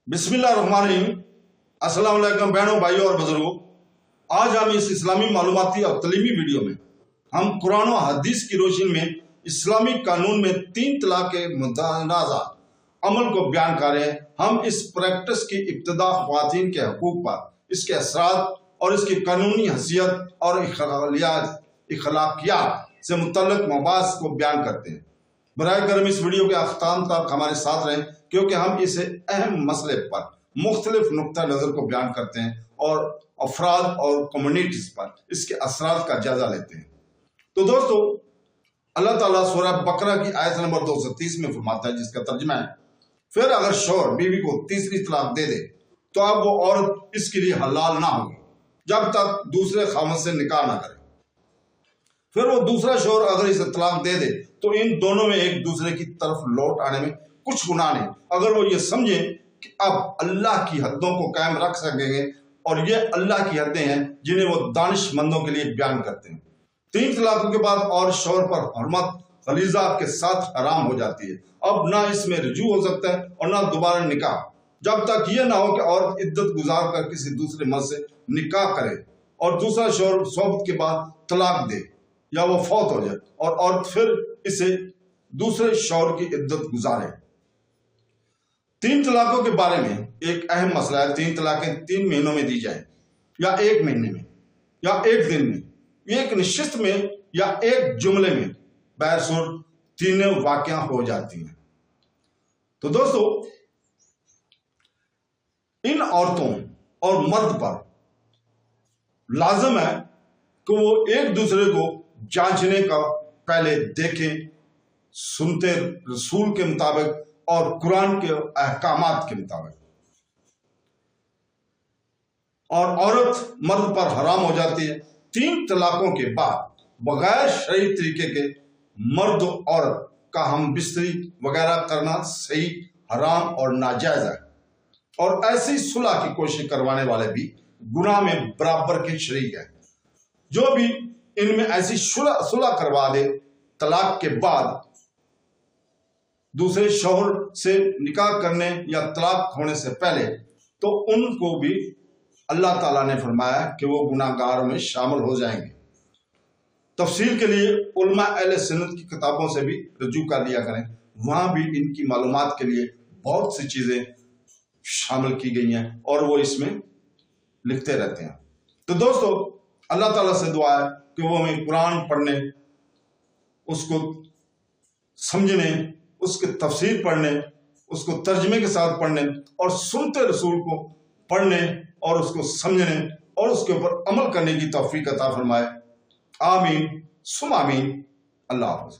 बिस्मिल्लाहिर्रहमानिर्रहीम। अस्सलाम वालेकुम बहनों, भाइयों और बुजुर्गों। आज हम इस इस्लामी मालूमाती और तलीमी वीडियो में हम कुरान और हदीस की रोशनी में इस्लामी कानून में 3 तलाक के मुतनाज़ा अमल को बयान कर रहे हैं। हम इस प्रैक्टिस की इब्तिदा ख़वातीन के हकूक़ पर, इसके असरात और इसकी कानूनी हैसियत और इखलाकियात से मुतल्लिक़ मबास को बयान करते हैं। बराए करम इस वीडियो के अख्ताम तक हमारे साथ रहें, क्योंकि हम इसे अहम मसले पर मुख्तलिफ नुक्ता नज़र को बयान करते हैं और अफराद और कम्युनिटीज़ पर इसके असरात का जायजा लेते हैं। तो दोस्तों, अल्लाह ताला सूरह बकरा की आयत नंबर 230 में फरमाता है, जिसका तर्जुमा है, फिर अगर शौहर बीवी को तीसरी तलाक दे दे तो अब वो औरत इसके लिए हलाल ना होगी जब तक दूसरे खामद से निकाह ना करे। फिर वो दूसरा शौहर अगर इसे तलाक दे दे तो इन दोनों में एक दूसरे की तरफ लौट आने में कुछ गुनाह नहीं, अगर वो ये समझे कि अब अल्लाह की हदों को कायम रख सकेंगे, और ये अल्लाह की हदें हैं जिन्हें वो दानिशमंदों के लिए बयान करते हैं। 3 तलाकों के बाद और शौहर पर हरमत गलीज़ा के साथ हराम हो जाती है। अब ना इसमें रुजू हो सकता है और ना दोबारा निकाह, जब तक ये ना हो कि औरत इद्दत गुजार कर किसी दूसरे मर्द से निकाह करे और दूसरा शौहर सोबत के बाद तलाक दे या वो फौत हो जाए और औरत फिर इसे दूसरे शौहर की इद्दत गुजारे। 3 तलाकों के बारे में एक अहम मसला है। 3 तलाकें 3 महीनों में दी जाए, या 1 महीने में, या 1 दिन में, एक निश्चित में, या एक जुमले में, बहरसूर तीनों वाक़या हो जाती हैं। तो दोस्तों, इन औरतों और मर्द पर लाजिम है कि वो एक दूसरे को जांचने का पहले देखें, सुनते रसूल के मुताबिक और कुरान के अहकामात के मुताबिक। और औरत मर्द पर हराम हो जाती है 3 तलाकों के बाद बगैर शरई तरीके के मर्द औरत का हम बिस्तरी वगैरह करना सही, हराम और नाजायज है। और ऐसी सुलह की कोशिश करवाने वाले भी गुनाह में बराबर के शरीक है। जो भी इनमें ऐसी सुलह करवा दे तलाक के बाद दूसरे शौहर से निकाह करने या तलाक होने से पहले, तो उनको भी अल्लाह ताला ने फरमाया कि वो गुनाहगारों में शामिल हो जाएंगे। तफसील के लिए उलमा अहले सुन्नत की किताबों से भी रजू कर लिया करें, वहां भी इनकी मालूमात के लिए बहुत सी चीजें शामिल की गई हैं और वो इसमें लिखते रहते हैं। तो दोस्तों, अल्लाह ताला से दुआ है कि वो हमें कुरान पढ़ने, उसको समझने, उसके तफसीर पढ़ने, उसको तर्जमे के साथ पढ़ने और सुनते रसूल को पढ़ने और उसको समझने और उसके ऊपर अमल करने की तौफीक अता फरमाए। आमीन सुम आमीन। अल्लाह हाफ़िज़।